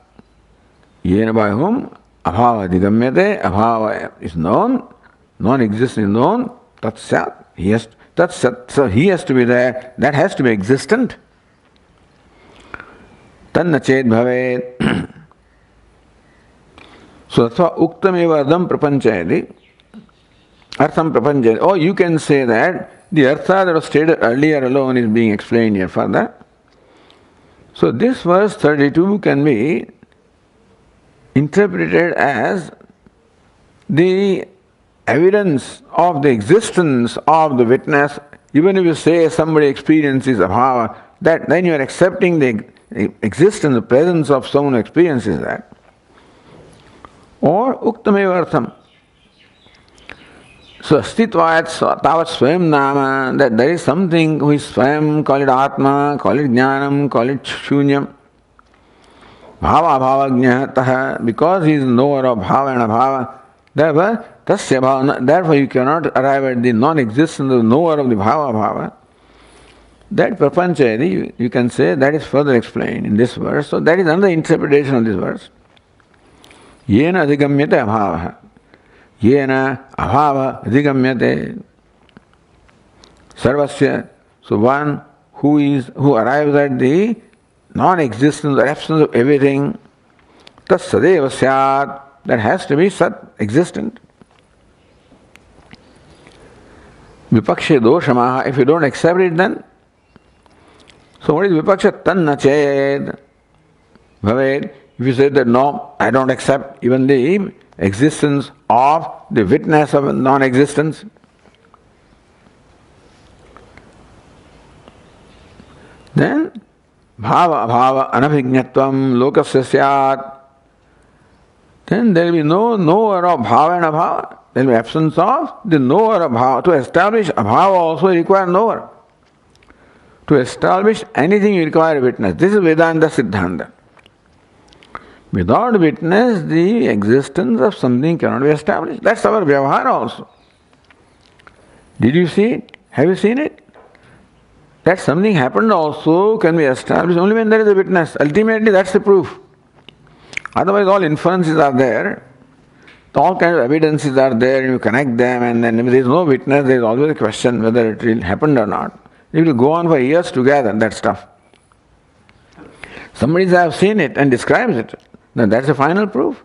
Yena, by whom abhava adhigamyate, abhava is known, non-existent is known, tat sat. So he has to be there, that has to be existent. Tanna ched bhavet. So that's why uktam eva ardham prapanchayati. Artham prapanchayati. Or you can say that the artha that was stated earlier alone is being explained here further. So this verse 32 can be interpreted as the evidence of the existence of the witness. Even if you say somebody experiences abhava, that then you are accepting the existence, the presence of someone who experiences that. Or uktameva artham. So astitvat tavat swayam nama, that there is something who is swayam, call it atma, call it jnanam, call it shunyam. Bhava bhavagnya taha, because he is knower of bhava and abhava. Therefore, tasya bhava, therefore you cannot arrive at the non-existence of the knower of the bhava bhava. That prapanchayati, you can say, that is further explained in this verse. So that is another interpretation of this verse. Yena adhigamyate abhava. Yena abhava adhigamyate. Sarvasya. So one who arrives at the non-existence or absence of everything, tas sadeva syat, that has to be sat, existent. Vipakshe doshamaha, if you don't accept it then, so what is vipaksha? Tanna ched bhavet. If you say that no, I don't accept even the existence of the witness of non-existence, then bhava abhava anabhignatvam lokasya syat, then there will be no knower of bhava and abhava. There will be absence of the knower of bhava. To establish abhava also require knower. To establish anything you require a witness. This is Vedanta Siddhanta. Without witness, the existence of something cannot be established. That's our vyavahara also. Did you see it? Have you seen it? That something happened also can be established only when there is a witness. Ultimately, that's the proof. Otherwise, all inferences are there. All kinds of evidences are there, and you connect them, and then if there is no witness, there is always a question whether it really happened or not. It will go on for years together, that stuff. Somebody has seen it and describes it. Then that's the final proof.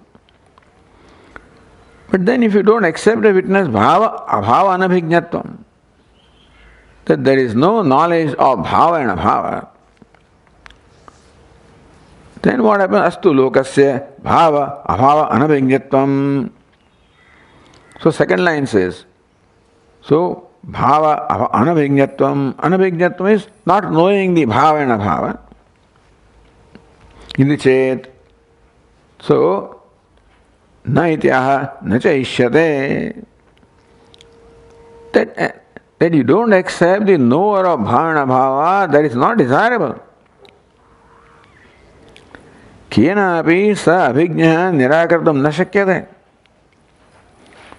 But then if you don't accept a witness, bhava abhava anabhignatvam, that there is no knowledge of bhava and abhava, then what happens? Astu lokasya bhava abhava anabhignatvam. So second line says, so bhava anabhignatvam. Anabhignatvam is not knowing the bhava and abhava. In the chet. So, na ityaha na cha ishyate. That you don't accept the knower of bhava and abhava, that is not desirable. Kenapi sa abhijñah nirakartam na shakyate.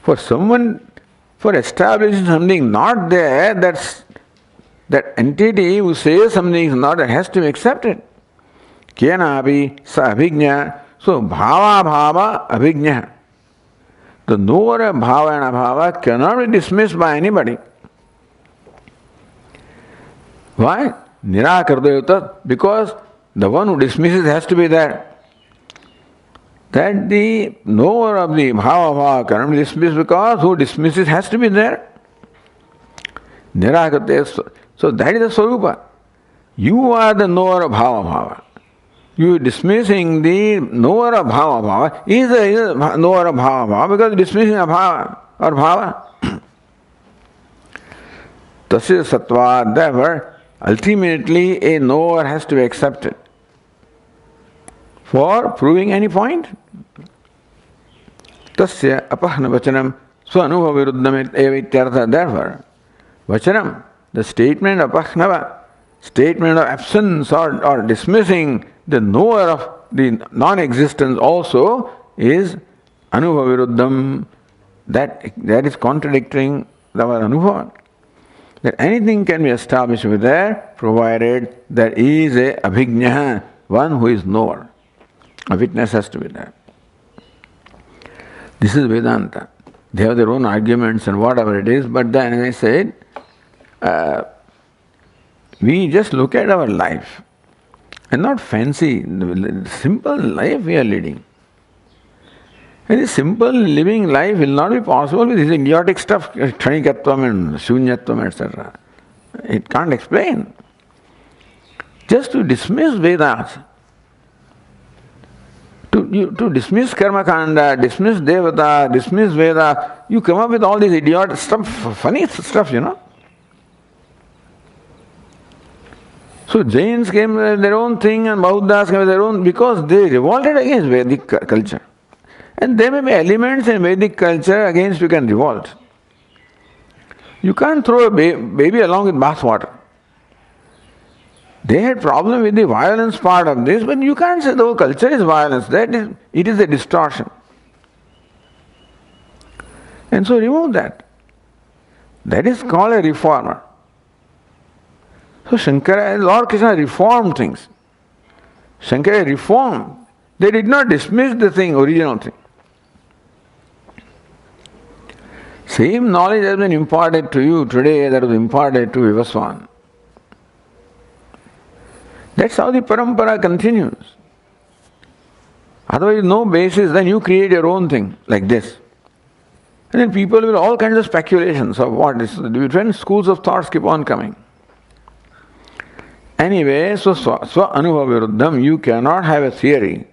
For someone, for establishing something not there, that entity who says something is not, that has to be accepted. Kenapi sa abhijñah. So bhava bhava abhijñah. The knower of bhava and abhava cannot be dismissed by anybody. Why? Nirakarta, because the one who dismisses has to be there. That the knower of the bhava bhava cannot be dismissed because who dismisses has to be there. Nirakarta. So that is the Swarupa. You are the knower of bhava bhava. You dismissing the knower of bhava bhava is the knower of bhava bhava because dismissing a bhava or bhava. Tasya sattva, therefore, ultimately a knower has to be accepted for proving any point. Tasya apahna vachanam swanubhava viruddham eva ityartha. Therefore, vachanam, the statement apahnava, statement of absence or dismissing the knower of the non-existence also is anubhaviruddham. That is contradicting our anubhava. That anything can be established with there, provided there is a abhijñā, one who is knower. A witness has to be there. This is Vedanta. They have their own arguments and whatever it is, but then I said, we just look at our life and not fancy, the simple life we are leading. And this simple living life will not be possible with this idiotic stuff, Kshanikatvam and Shunyatvam, etc. It can't explain. Just to dismiss Vedas, to dismiss Karmakanda, dismiss Devata, dismiss Veda, you come up with all this idiot stuff, funny stuff, So Jains came with their own thing and Bauddhas came with their own, because they revolted against Vedic culture. And there may be elements in Vedic culture against which you can revolt. You can't throw a baby along with bathwater. They had problem with the violence part of this, but you can't say the whole culture is violence. It is a distortion. And so remove that. That is called a reformer. So Shankara, Lord Krishna reformed things. Shankara reformed. They did not dismiss the thing, original thing. Same knowledge has been imparted to you today that was imparted to Vivaswan. That's how the parampara continues. Otherwise, no basis, then you create your own thing like this. And then people will all kinds of speculations of what is. Different schools of thoughts keep on coming. Anyway, so swa-anubhaviruddham, you cannot have a theory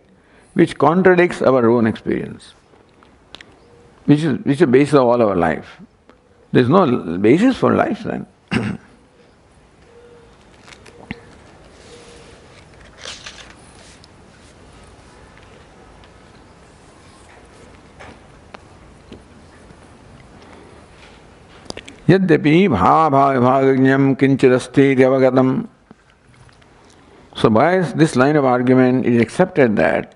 which contradicts our own experience, which is the basis of all our life. There is no basis for life then. Yadyapi bhava-bhava-vibhaganyam kinchidasti avagatam. So by this line of argument, it is accepted that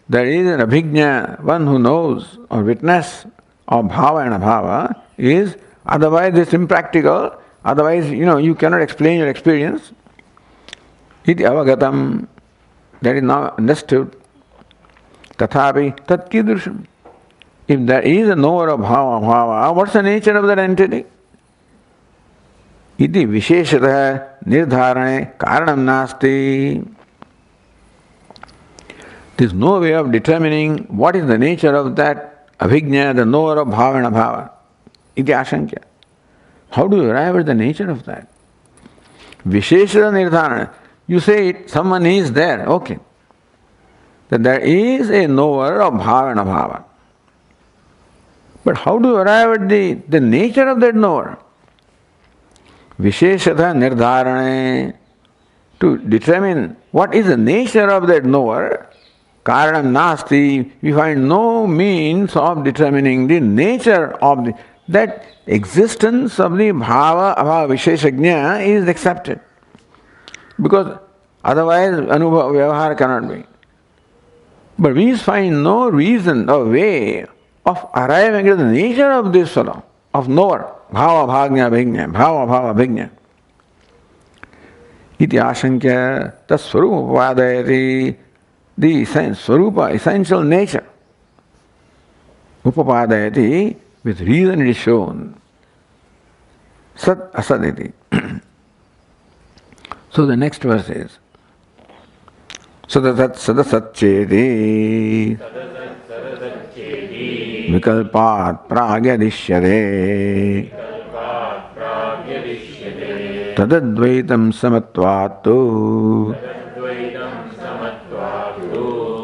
there is an abhijñā, one who knows or witness of bhava and abhava is, otherwise it's impractical, otherwise you cannot explain your experience. Iti avagatam, that is now understood. Tathapi tat kidrusham. If there is a knower of bhava, bhava, what's the nature of that entity? Iti visheshatah nirdharane karanam nasti. There is no way of determining what is the nature of that abhijñā, the knower of bhava and abhava. Iti ashankya. How do you arrive at the nature of that? Visheshatah nirdharane. You say someone is there, okay. That there is a knower of bhava and abhava. But how do you arrive at the nature of that knower? Visheshatah nirdharane. To determine what is the nature of that knower, karanam nasti, we find no means of determining the nature of that existence of the bhava, abhava, visheshajña is accepted. Because otherwise anubhava vyavahara cannot be. But we find no reason or way of arriving at the nature of this fellow, of knower. Bhava bhagnya bhignya, bhava bhava bhignya. Iti ashankya tasvarupa upadayati, the swarupa, essential nature. Upapadayati, with reason it is shown. Sat asaditi. So the next verse is Sadatat sadasatcheti vikalpat pragyadishyate tadadvaitam samatvattu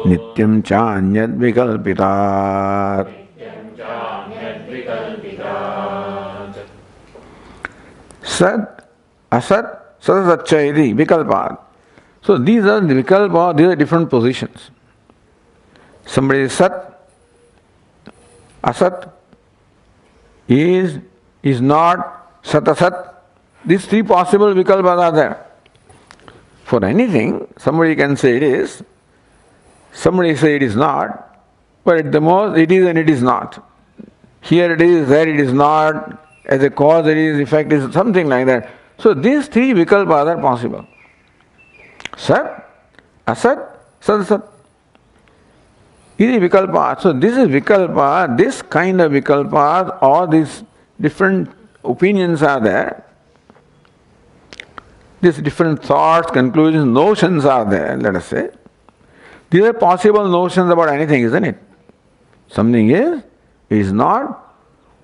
nityam chanyad vikalpitat. Sat, asat, sadasatcheti, vikalpat. So these are the vikalpa, these are different positions. Somebody is sat, asat, is not, sat asat. These three possible vikalpas are there. For anything, somebody can say it is, somebody say it is not, but at the most it is and it is not. Here it is, there it is not, as a cause it is, effect is, something like that. So these three vikalpas are possible. Sat, Asat, Sat, Asat. This is vikalpa. So this is vikalpa, this kind of vikalpas, all these different opinions are there. These different thoughts, conclusions, notions are there, let us say. These are possible notions about anything, isn't it? Something is not,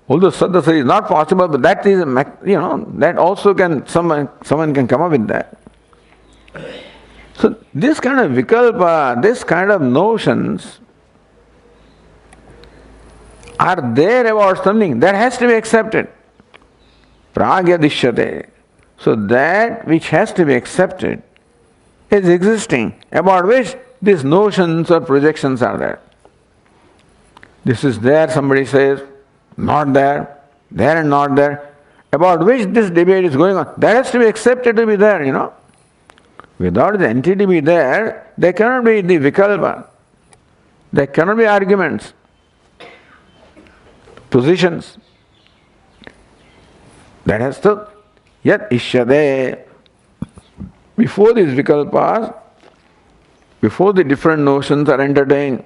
although Sadhasa is not possible, but that is, that also can, someone can come up with that. So this kind of vikalpa, this kind of notions are there about something that has to be accepted. Pragya dishyate. So that which has to be accepted is existing, about which these notions or projections are there. This is there, somebody says, not there and not there, about which this debate is going on. That has to be accepted to be there, Without the entity be there cannot be the vikalpa. There cannot be arguments, positions. That has to, yet ishyade. Before these vikalpas, before the different notions are entertained,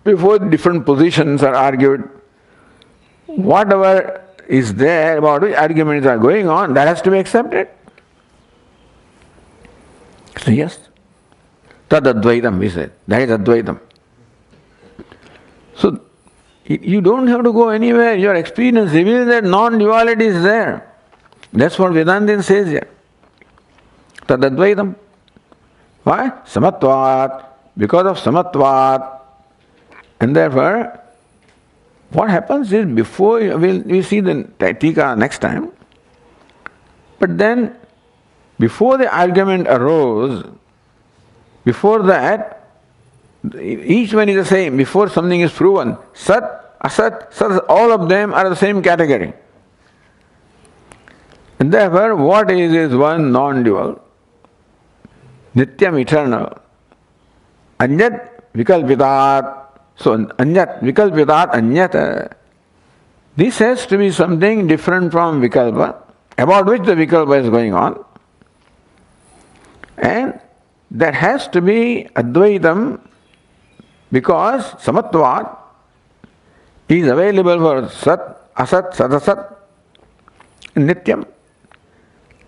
before different positions are argued, whatever is there about which arguments are going on, that has to be accepted. So yes, tad advaitam, we said, that is advaitam. So you don't have to go anywhere, your experience reveals that non-duality is there. That's what Vedantin says here. Tad advaitam. Why? Samatvat. Because of samatvat. And therefore, what happens is, before we'll see the tika next time, but then before the argument arose, before that, each one is the same. Before something is proven, Sat, Asat, Sat, all of them are the same category. And therefore, what is one non-dual, nityam, eternal, anyat vikalpitat. So, anyat, vikalpitat, anyat. This has to be something different from vikalpa, about which the vikalpa is going on. And that has to be advaitam, because samatvat is available for sat, asat, sadasat, nityam.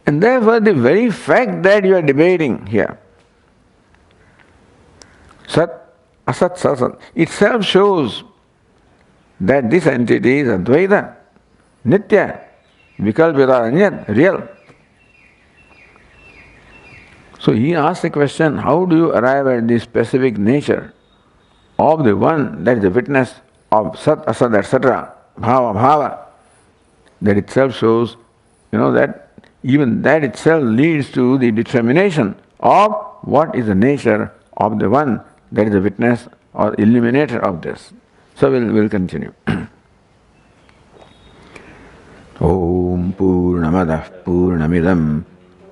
And therefore the very fact that you are debating here, sat, asat, sadasat, itself shows that this entity is advaita, nitya, vikalpita, anyat, real. So he asks the question, how do you arrive at the specific nature of the one that is the witness of Sat, Asat, etc., Bhava. That itself shows, that even that itself leads to the determination of what is the nature of the one that is the witness or illuminator of this. So we'll continue. Om Purnamadah Purnamidam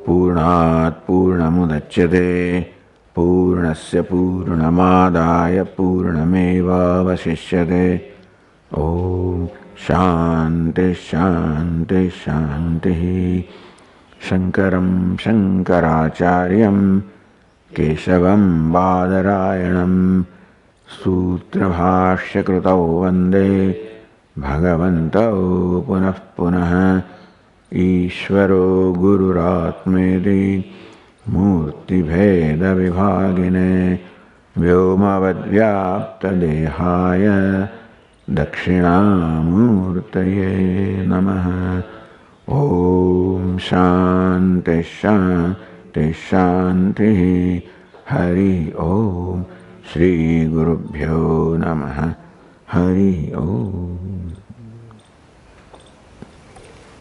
Purnat Purnamudachyate Purnasya Purnamadaya Purnameva Vasishyate. Om Shanti Shanti Shanti. Shankaram Shankaracharyam Keshavam Badarayanam Sutrabhashya Krutau Vande Bhagavantau Punah Punah Ishvaro Gururatmedi Murti Bheda Vibhagine Vyomavad Vyapta Dehaya Dakshinamurtaye Namaha. Om Shanti Shanti Shanti. Hari Om. Shri Gurubhyo Namaha. Hari Om.